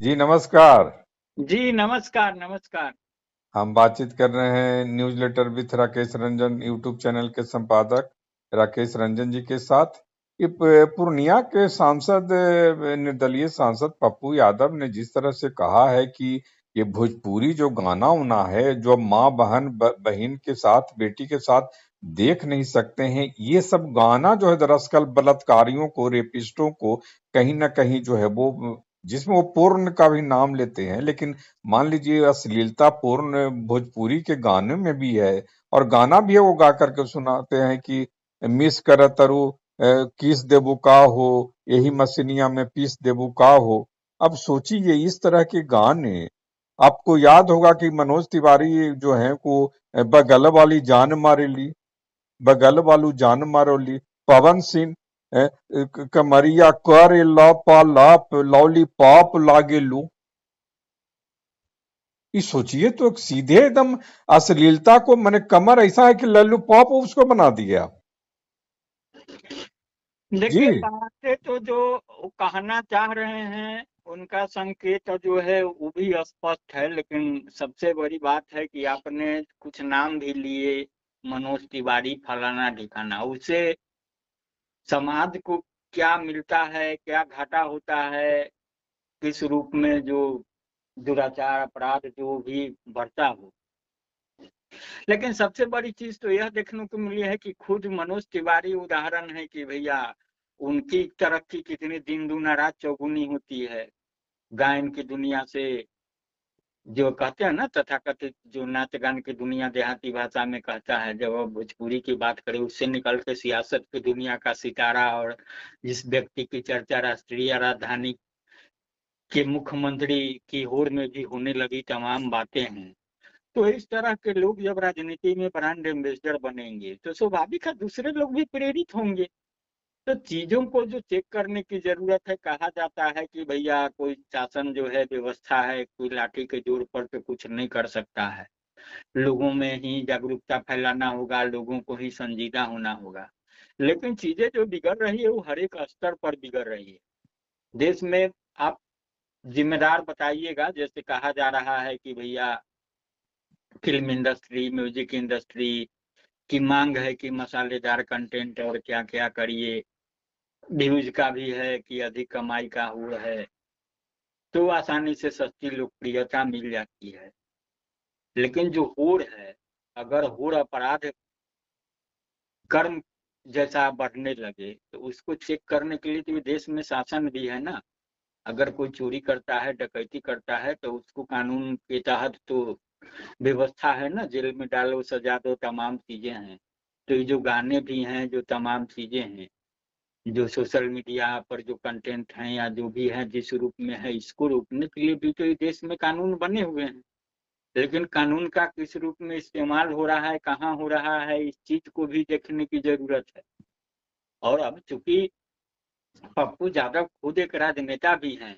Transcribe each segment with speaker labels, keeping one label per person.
Speaker 1: जी नमस्कार।
Speaker 2: जी नमस्कार नमस्कार।
Speaker 1: हम बातचीत कर रहे हैं newsletter with Rakesh Ranjan YouTube channel के संपादक राकेश रंजन जी के साथ। ये पूर्णिया के सांसद निर्दलीय सांसद पप्पू यादव ने जिस तरह से कहा है कि ये भोजपुरी जो गाना उना है जो अब माँ बहन बहन के साथ बेटी के साथ देख नहीं सकते हैं, ये सब गाना जो है दरअसल बलात्कारियों को रेपिस्टों को कहीं ना कहीं जो है वो जिसमें वो पूर्ण का भी नाम लेते हैं, लेकिन मान लीजिए अश्लीलता पूर्ण भोजपुरी के गाने में भी है। और गाना भी है वो गा करके सुनाते हैं कि मिस कर तरु किस देबू का हो, यही मसीनिया में पीस देबू का हो। अब सोचिए इस तरह के गाने, आपको याद होगा कि मनोज तिवारी जो है वो बगल वाली जान मारेली, बगल वालू जान मारोली, पवन सिंह कमरिया करे लपा लप लौली पॉप लागेलू। ये सोचिए तो सीधे एकदम अश्लीलता को मैंने कमर ऐसा है कि लल्लू पॉप उसको बना दिया।
Speaker 2: देखिए,
Speaker 1: जी
Speaker 2: बातें तो जो वो कहना चाह रहे हैं उनका संकेत जो है वो भी स्पष्ट है, लेकिन सबसे बड़ी बात है कि आपने कुछ नाम भी लिए, मनोज तिवारी फलाना ढिकाना, उससे समाज को क्या मिलता है, क्या घाटा होता है, किस रूप में जो दुराचार अपराध जो भी बढ़ता हो। लेकिन सबसे बड़ी चीज तो यह देखने को मिली है कि खुद मनोज तिवारी उदाहरण है कि भैया उनकी तरक्की कितनी दिन दूना रात चौगुनी होती है। गायन की दुनिया से, जो कहते हैं ना तथाकथित जो नाच गान की दुनिया देहाती भाषा में कहता है, जब वो भोजपुरी की बात करें उससे निकल के सियासत की दुनिया का सितारा, और जिस व्यक्ति की चर्चा राष्ट्रीय राजधानी के मुख्यमंत्री की होड़ में भी होने लगी, तमाम बातें हैं। तो इस तरह के लोग जब राजनीति में ब्रांड एम्बेसडर बनेंगे तो स्वाभाविक है दूसरे लोग भी प्रेरित होंगे। तो चीजों को जो चेक करने की जरूरत है, कहा जाता है कि भैया कोई शासन जो है, व्यवस्था है, कोई लाठी के जोर पर तो कुछ नहीं कर सकता है। लोगों में ही जागरूकता फैलाना होगा, लोगों को ही संजीदा होना होगा। लेकिन चीजें जो बिगड़ रही है वो हर एक स्तर पर बिगड़ रही है देश में। आप जिम्मेदार बताइएगा, जैसे कहा जा रहा है कि भैया फिल्म इंडस्ट्री, म्यूजिक इंडस्ट्री की मांग है कि मसालेदार कंटेंट और क्या क्या करिए, व्यूज का भी है कि अधिक कमाई का होड़ है, तो आसानी से सस्ती लोकप्रियता मिल जाती है। लेकिन जो होड़ है, अगर होड़ अपराध कर्म जैसा बढ़ने लगे तो उसको चेक करने के लिए तो देश में शासन भी है ना। अगर कोई चोरी करता है, डकैती करता है, तो उसको कानून के तहत तो व्यवस्था है ना, जेल में डालो, सजा दो, तमाम चीजें हैं। तो ये जो गाने भी हैं, जो तमाम चीजें हैं, जो सोशल मीडिया पर जो कंटेंट है या जो भी है जिस रूप में है, इसको रोकने के लिए भी तो इस देश में कानून बने हुए हैं। लेकिन कानून का किस रूप में इस्तेमाल हो रहा है, कहाँ हो रहा है, इस चीज को भी देखने की जरूरत है। और अब चूंकि पप्पू यादव खुद एक राजनेता भी हैं,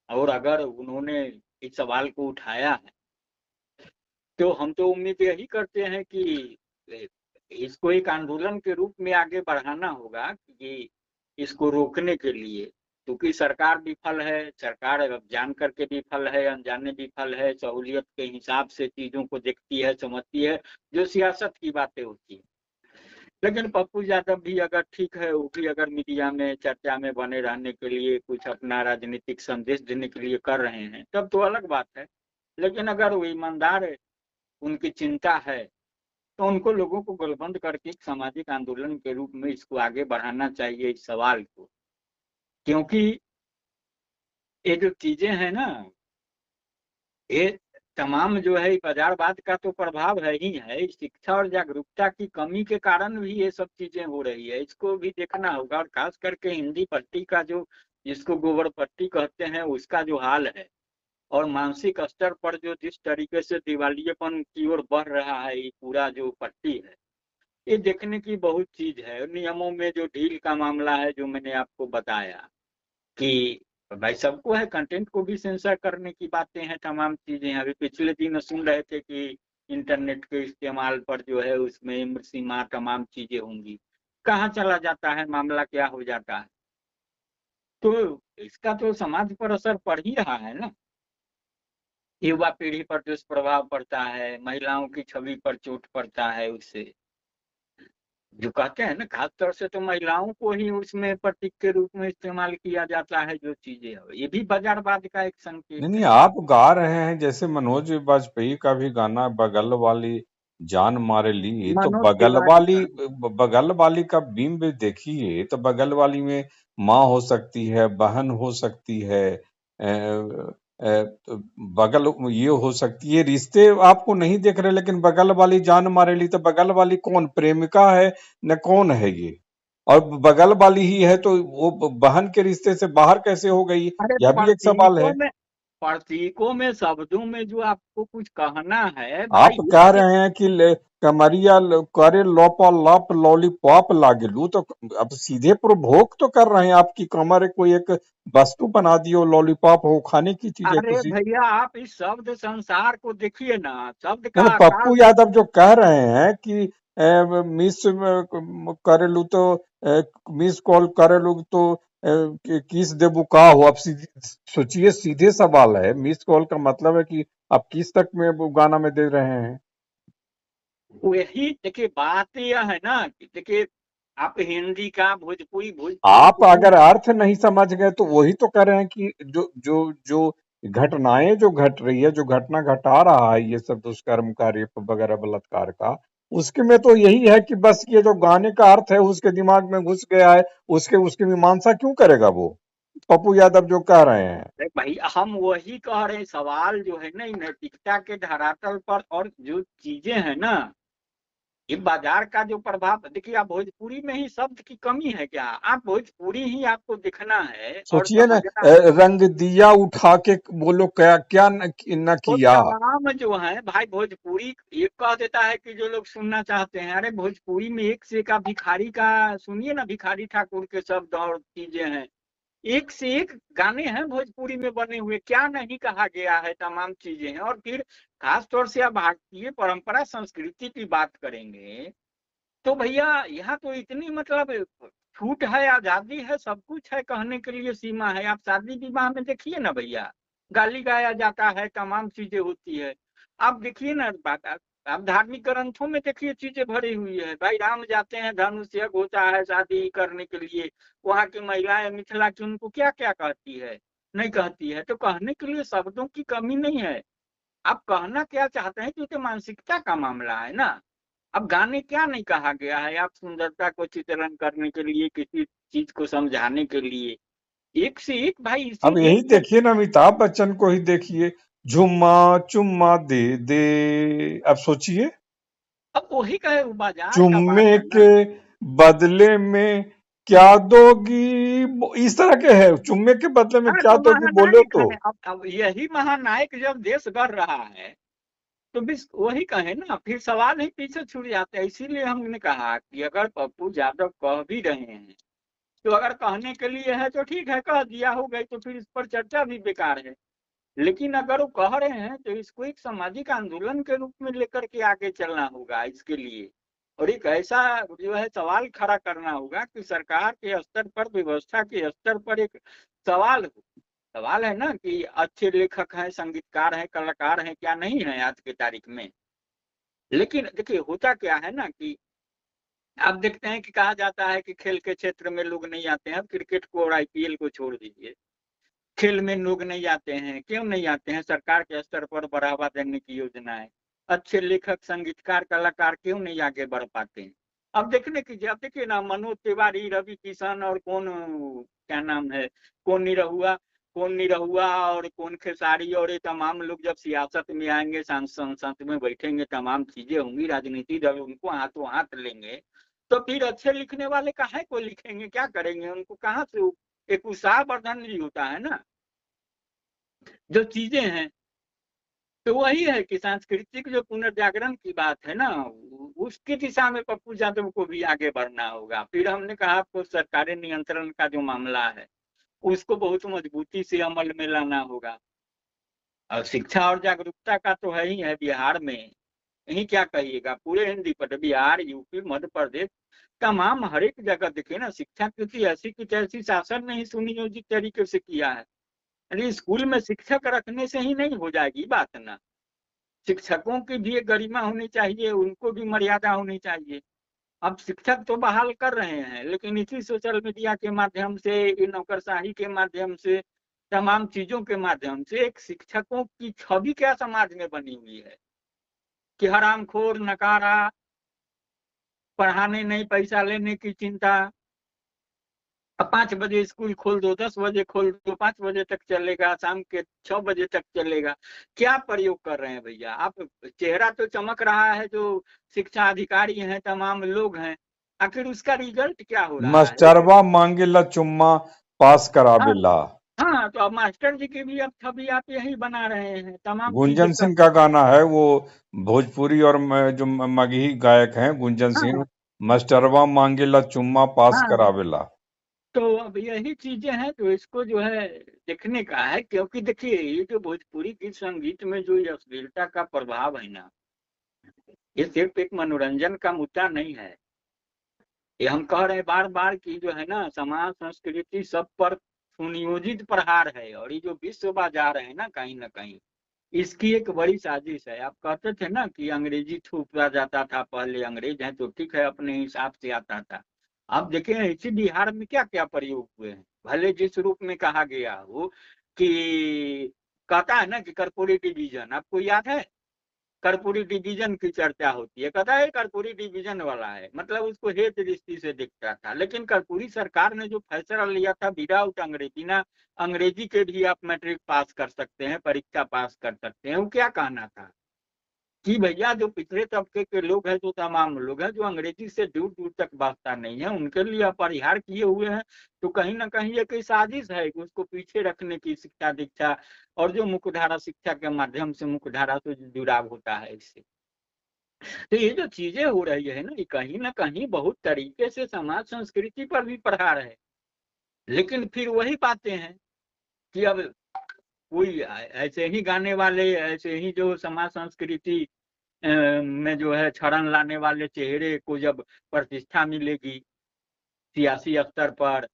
Speaker 2: और अगर उन्होंने इस सवाल को उठाया है तो हम तो उम्मीद यही करते हैं कि इसको एक आंदोलन के रूप में आगे बढ़ाना होगा कि इसको रोकने के लिए। क्योंकि सरकार विफल है, सरकार अब जान करके विफल है, अनजाने विफल है, सहूलियत के हिसाब से चीजों को देखती है, समझती है, जो सियासत की बातें होती है। लेकिन पप्पू यादव भी अगर ठीक है, वो भी अगर मीडिया में चर्चा में बने रहने के लिए कुछ अपना राजनीतिक संदेश देने के लिए कर रहे हैं, तब तो अलग बात है। लेकिन अगर वो ईमानदार है, उनकी चिंता है, तो उनको लोगों को गोलबंद करके एक सामाजिक आंदोलन के रूप में इसको आगे बढ़ाना चाहिए, इस सवाल को। क्योंकि ये जो चीजें हैं ना, ये तमाम जो है बाजारवाद का तो प्रभाव है ही है। शिक्षा और जागरूकता की कमी के कारण भी ये सब चीजें हो रही है, इसको भी देखना होगा। और खास करके हिंदी पट्टी का जो, जिसको गोबर पट्टी कहते हैं, उसका जो हाल है, और मानसिक स्तर पर जो जिस तरीके से दिवालियेपन की ओर बढ़ रहा है ये पूरा जो पट्टी है, ये देखने की बहुत चीज है। नियमों में जो ढील का मामला है, जो मैंने आपको बताया कि भाई सबको है, कंटेंट को भी सेंसर करने की बातें हैं, तमाम चीजें। अभी पिछले दिन सुन रहे थे कि इंटरनेट के इस्तेमाल पर जो है उसमें उम्र सीमा तमाम चीजें होंगी। कहाँ चला जाता है मामला, क्या हो जाता है। तो इसका तो समाज पर असर पड़ ही रहा है ना। युवा पीढ़ी पर दुष्प्रभाव पड़ता है, महिलाओं की छवि पर चोट पड़ता है उससे। जो कहते हैं ना, खासतौर से तो महिलाओं को ही उसमें प्रतीक के रूप में इस्तेमाल किया जाता है जो चीजें है, ये भी बाजारवाद का एक संकेत
Speaker 1: नहीं नहीं,
Speaker 2: है।
Speaker 1: आप गा रहे हैं जैसे मनोज वाजपेयी का भी गाना बगल वाली जान मारे ली, तो
Speaker 2: मनोज तिवारी का।
Speaker 1: बगल वाली का बीम भी देखिए, तो बगल वाली में माँ हो सकती है, बहन हो सकती है, तो बगल ये हो सकती है। रिश्ते आपको नहीं देख रहे, लेकिन बगल वाली जान मारे ली, तो बगल वाली कौन, प्रेमिका है न कौन है ये? और बगल वाली ही है तो वो बहन के रिश्ते से बाहर कैसे हो गई,
Speaker 2: अरे
Speaker 1: यह भी एक सवाल है।
Speaker 2: प्रतीकों में शब्दों में जो आपको कुछ कहना है
Speaker 1: आप
Speaker 2: भाई,
Speaker 1: कह
Speaker 2: उसके
Speaker 1: रहे हैं कि कमरिया करे लोपा लॉप लॉलीपॉप लागलू, तो अब सीधे प्रभोग तो कर रहे हैं, आपकी कमर कोई एक वस्तु बना दियो, लॉलीपॉप हो, खाने की चीज है
Speaker 2: अरे
Speaker 1: कुछ।
Speaker 2: भैया आप इस शब्द संसार को देखिए ना, शब्द का
Speaker 1: नहीं,
Speaker 2: आकार।
Speaker 1: पप्पू यादव जो कह रहे हैं कि मिस करेलू तो मिस कॉल करेलू तो किस देबू का हो। अब सोचिए, सीधे सवाल है, मिस कॉल का मतलब है कि आप किस तक में वो गाना में दे रहे हैं।
Speaker 2: वही देखिए, बात यह है ना कि देखिए, आप हिंदी का भोजपुरी भोजपुरी
Speaker 1: आप
Speaker 2: को भी।
Speaker 1: अगर अर्थ नहीं समझ गए तो वही तो कह रहे हैं कि जो घटनाएं जो घट रही है, जो घटना घटा रहा है, ये सब दुष्कर्म का, रेप वगैरह बलात्कार का, उसके में तो यही है कि बस ये जो गाने का अर्थ है उसके दिमाग में घुस गया है, उसके उसकी मीमांसा क्यों करेगा वो, पप्पू यादव जो कह रहे हैं।
Speaker 2: अरे भाई हम वही कह रहे हैं, सवाल जो है ना नैतिकता के धरातल पर, और जो चीजें हैं ना, ये बाजार का जो प्रभाव देखिए। आप भोजपुरी में ही शब्द की कमी है क्या? आप भोजपुरी ही आपको दिखना है और
Speaker 1: सोचिए ना,
Speaker 2: समझना।
Speaker 1: रंग दिया उठा के बोलो, क्या क्या न
Speaker 2: वो
Speaker 1: किया।
Speaker 2: तमाम जो है भाई, भोजपुरी ये कह देता है कि जो लोग सुनना चाहते हैं, अरे भोजपुरी में एक से एक आप भिखारी का सुनिए ना, भिखारी ठाकुर के शब्द और चीजें हैं, एक से एक गाने हैं भोजपुरी में बने हुए, क्या नहीं कहा गया है, तमाम चीजें हैं। और फिर खास तौर से आप भारतीय परंपरा संस्कृति की बात करेंगे, तो भैया यहाँ तो इतनी मतलब छूट है, आजादी है, सब कुछ है, कहने के लिए सीमा है। आप शादी विवाह में देखिए ना भैया, गाली गाया जाता है, तमाम चीजें होती है। आप देखिए ना बात, आप धार्मिक ग्रंथों में देखिए चीजें भरी हुई है भाई, राम जाते हैं, धनुष यज्ञ होता है शादी करने के लिए, वहां की महिलाएं मिथिला की उनको क्या क्या कहती है, नहीं कहती है। तो कहने के लिए शब्दों की कमी नहीं है, आप कहना क्या चाहते हैं, क्योंकि मानसिकता का मामला है ना। अब गाने क्या नहीं कहा गया है, आप सुंदरता को चित्रण करने के लिए, किसी चीज को समझाने के लिए, एक से एक भाई,
Speaker 1: अब
Speaker 2: इसी
Speaker 1: यही
Speaker 2: एक से।
Speaker 1: देखिए ना, अमिताभ बच्चन को ही देखिए, झुम्मा चुम्मा दे दे। अब सोचिए,
Speaker 2: अब वही कहे, वो बाजार का बात
Speaker 1: चुम्मे
Speaker 2: है ना।
Speaker 1: के बदले में क्या दोगी, इस तरह के है, चुम्मे के बदले में
Speaker 2: हाँ
Speaker 1: क्या
Speaker 2: तो
Speaker 1: दोगी बोले
Speaker 2: महानायक
Speaker 1: तो।
Speaker 2: है, अब यही महानायक जब देश गढ़ रहा है, तो भी वही कहे ना, फिर सवाल ही पीछे छूट जाते हैं। इसीलिए हमने कहा कि अगर पप्पू यादव कह भी रहे हैं, तो अगर कहने के लिए है तो ठीक है, कह दिया, हो गई, तो फिर इस पर चर्चा भी बेकार है। लेकिन अगर वो कह रहे हैं तो इसको एक सामाजिक आंदोलन के रूप में लेकर के आगे चलना होगा इसके लिए, और एक ऐसा जो है सवाल खड़ा करना होगा कि सरकार के स्तर पर, व्यवस्था के स्तर पर एक सवाल हो। सवाल है ना कि अच्छे लेखक हैं, संगीतकार हैं, कलाकार हैं, क्या नहीं है आज की तारीख में। लेकिन देखिए होता क्या है ना कि आप देखते हैं कि कहा जाता है कि खेल के क्षेत्र में लोग नहीं आते हैं। अब क्रिकेट को और आईपीएल को छोड़ दीजिए, खेल में लोग नहीं आते हैं, क्यों नहीं आते हैं? सरकार के स्तर पर बढ़ावा देने की योजना है। अच्छे लेखक, संगीतकार, कलाकार क्यों नहीं आगे बढ़ पाते हैं? अब देखने कीजिए, अब देखिए ना, मनोज तिवारी, रवि किशन और कौन, क्या नाम है, कौन निरहुआ, कौन निरहुआ और कौन खेसारी, और ये तमाम लोग जब सियासत में आएंगे, संसद में बैठेंगे, तमाम चीजें होंगी, राजनीति दल उनको हाथों हाथ लेंगे, तो फिर अच्छे लिखने वाले काहे को लिखेंगे, क्या करेंगे, उनको कहाँ से एक उत्साहवर्धन भी होता है ना, जो चीजें हैं। तो वही है कि सांस्कृतिक जो पुनर्जागरण की बात है ना, उसकी दिशा में पप्पू यादव को भी आगे बढ़ना होगा। फिर हमने कहा आपको सरकारी नियंत्रण का जो मामला है, उसको बहुत मजबूती से अमल में लाना होगा। और शिक्षा और जागरूकता का तो है ही है बिहार में, यही क्या कहिएगा, पूरे हिंदी पर बिहार, यूपी, मध्य प्रदेश, तमाम हर एक जगह देखे ना, शिक्षा की ऐसी कुछ ऐसी शासन ने ही सुनियोजित तरीके से किया है। अरे स्कूल में शिक्षक रखने से ही नहीं हो जाएगी बात ना, शिक्षकों की भी एक गरिमा होनी चाहिए, उनको भी मर्यादा होनी चाहिए। अब शिक्षक तो बहाल कर रहे हैं, लेकिन इसी सोशल मीडिया के माध्यम से, इन नौकरशाही के माध्यम से, तमाम चीजों के माध्यम से एक शिक्षकों की छवि क्या समाज में बनी हुई है कि हरामखोर, नकारा, पढ़ाने नहीं, पैसा लेने की चिंता। अब 5 बजे स्कूल खोल दो, 10 बजे खोल दो, 5 बजे तक चलेगा, शाम के 6 बजे तक चलेगा। क्या प्रयोग कर रहे हैं भैया आप? चेहरा तो चमक रहा है जो शिक्षा अधिकारी हैं, तमाम लोग हैं, आखिर उसका रिजल्ट क्या हो रहा है? लेकिन
Speaker 1: मास्टरवा मांगेला चुम्मा पास
Speaker 2: हाँ,
Speaker 1: करावेला।
Speaker 2: हाँ, तो अब मास्टर जी की भी अब छवि आप यही बना रहे हैं, तमाम चीजें
Speaker 1: गुंजन
Speaker 2: कर।
Speaker 1: सिंह का गाना है वो, भोजपुरी और जो मगही गायक हैं गुंजन सिंह,
Speaker 2: हाँ,
Speaker 1: मास्टरवा मांगेला चुम्मा पास
Speaker 2: हाँ,
Speaker 1: करावेला।
Speaker 2: तो अब यही चीजें हैं, तो इसको जो है देखने का है, क्योंकि देखिए ये जो भोजपुरी गीत संगीत में जो ये अश्लीलता का प्रभाव है ना, ये सिर्फ एक मनोरंजन का मुद्दा नहीं है। ये हम कह रहे हैं बार बार कि जो है ना, समाज संस्कृति सब पर सुनियोजित प्रहार है, और ये जो विश्व बाजार है ना कहीं, इसकी एक बड़ी साजिश है। आप कहते थे ना कि अंग्रेजी थूका जाता था, पहले अंग्रेज है तो ठीक है, अपने हिसाब से आता था। आप देखें इसी बिहार में क्या क्या प्रयोग हुए हैं, भले जिस रूप में कहा गया हो कि, कहता है ना कि कर्पूरी डिवीजन, आपको याद है? कर्पूरी डिवीजन की चर्चा होती है, कहता है कर्पूरी डिवीजन वाला है, मतलब उसको हेत दृष्टि से देखता था। लेकिन कर्पूरी सरकार ने जो फैसला लिया था विदाउट अंग्रेजी, ना अंग्रेजी के भी आप मैट्रिक पास कर सकते हैं, परीक्षा पास कर सकते हैं, वो क्या कहना था कि भैया जो पिछड़े तबके के लोग हैं, जो तमाम लोग हैं जो अंग्रेजी से दूर दूर तक वास्ता नहीं है, उनके लिए अपरिहार किए हुए हैं। तो कहीं ना कहीं एक साजिश है कि उसको पीछे रखने की, शिक्षा दीक्षा और जो मुख्यधारा शिक्षा के माध्यम से मुख्यधारा से जुड़ाव होता है इससे। तो ये जो चीजें हो रही है ना कहीं बहुत तरीके से समाज संस्कृति पर भी प्रहार है। लेकिन फिर वही बातें हैं कि अब कोई ऐसे ही गाने वाले, ऐसे ही जो समाज संस्कृति में जो है क्षरण लाने वाले चेहरे को जब प्रतिष्ठा मिलेगी, सियासी स्तर पर,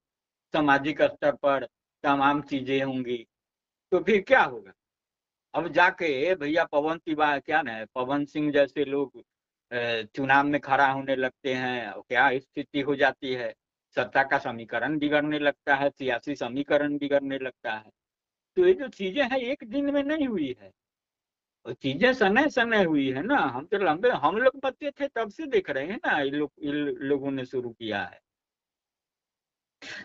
Speaker 2: सामाजिक स्तर पर तमाम चीजें होंगी, तो फिर क्या होगा? अब जाके भैया पवन तिवारी, क्या ना है, पवन सिंह जैसे लोग चुनाव में खड़ा होने लगते हैं, क्या स्थिति हो जाती है? सत्ता का समीकरण बिगड़ने लगता है, सियासी समीकरण बिगड़ने लगता है। तो ये जो चीजें हैं एक दिन में नहीं हुई है, और चीजें समय समय हुई है ना। हम तो लंबे, हम लोग बच्चे थे तब से देख रहे हैं ना, इन लोगों ने शुरू किया है।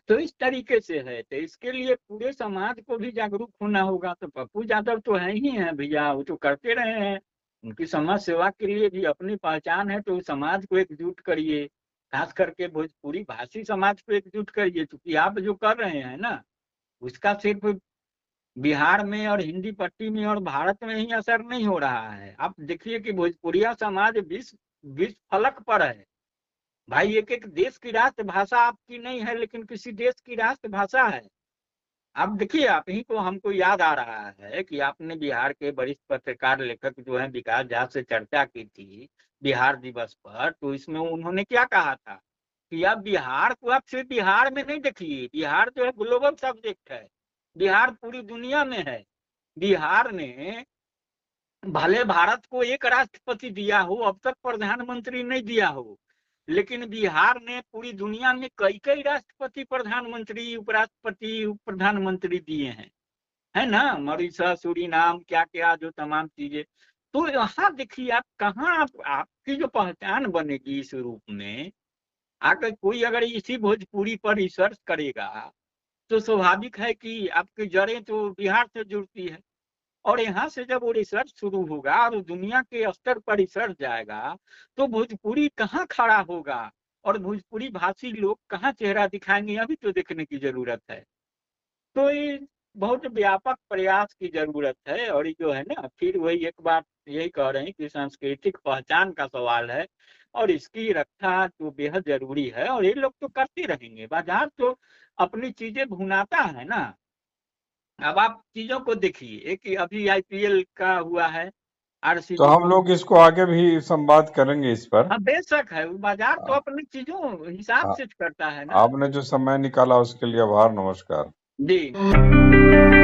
Speaker 2: तो इस तरीके से है, तो इसके लिए पूरे समाज को भी जागरूक होना होगा। तो पप्पू यादव तो है ही है भैया, वो तो करते रहे हैं, उनकी समाज सेवा के लिए भी अपनी पहचान है, तो समाज को एकजुट करिए, खास करके भोजपुरी भाषी समाज को एकजुट करिए। क्योंकि आप जो कर रहे हैं ना, उसका सिर्फ बिहार में और हिंदी पट्टी में और भारत में ही असर नहीं हो रहा है। आप देखिए कि भोजपुरिया समाज विश्व विश्व फलक पर है भाई। एक एक देश की राष्ट्रभाषा आपकी नहीं है, लेकिन किसी देश की राष्ट्रभाषा है। अब देखिए, आप ही को हमको याद आ रहा है कि आपने बिहार के वरिष्ठ पत्रकार लेखक जो है विकास झा से चर्चा की थी बिहार दिवस पर, तो इसमें उन्होंने क्या कहा था कि आप बिहार को आप सिर्फ बिहार में नहीं देखिए, बिहार जो है ग्लोबल सब्जेक्ट है, बिहार पूरी दुनिया में है। बिहार ने भले भारत को एक राष्ट्रपति दिया हो, अब तक प्रधानमंत्री नहीं दिया हो, लेकिन बिहार ने पूरी दुनिया में कई कई राष्ट्रपति, प्रधानमंत्री, उपराष्ट्रपति, उप प्रधानमंत्री दिए हैं, है ना, मॉरिशस, सूरीनाम, क्या क्या जो तमाम चीजें। तो यहाँ देखिए आप कहाँ, आपकी जो पहचान बनेगी इस रूप में, अगर कोई अगर इसी भोजपुरी पर रिसर्च करेगा, तो स्वाभाविक है कि आपकी जड़ें तो बिहार से जुड़ती है। और यहाँ से जब वो रिसर्च शुरू होगा और दुनिया के स्तर पर रिसर्च जाएगा, तो भोजपुरी कहाँ खड़ा होगा और भोजपुरी भाषी लोग कहाँ चेहरा दिखाएंगे, अभी तो देखने की जरूरत है। तो ये बहुत व्यापक प्रयास की जरूरत है। और ये जो है ना, फिर वही एक बात यही कह रहे हैं कि सांस्कृतिक पहचान का सवाल है, और इसकी रक्षा तो बेहद जरूरी है, और ये लोग तो करते रहेंगे। बाजार तो अपनी चीजें भुनाता है ना। अब आप चीजों को देखिए, एक अभी आईपीएल का हुआ है,
Speaker 1: तो
Speaker 2: आरसीबी
Speaker 1: हम
Speaker 2: को।
Speaker 1: लोग इसको आगे भी संवाद करेंगे इस पर।
Speaker 2: हाँ बेशक है, वो बाजार तो
Speaker 1: आ,
Speaker 2: अपनी चीजों हिसाब
Speaker 1: आ,
Speaker 2: से करता है ना।
Speaker 1: आपने जो समय निकाला उसके लिए आभार, नमस्कार।
Speaker 2: जी।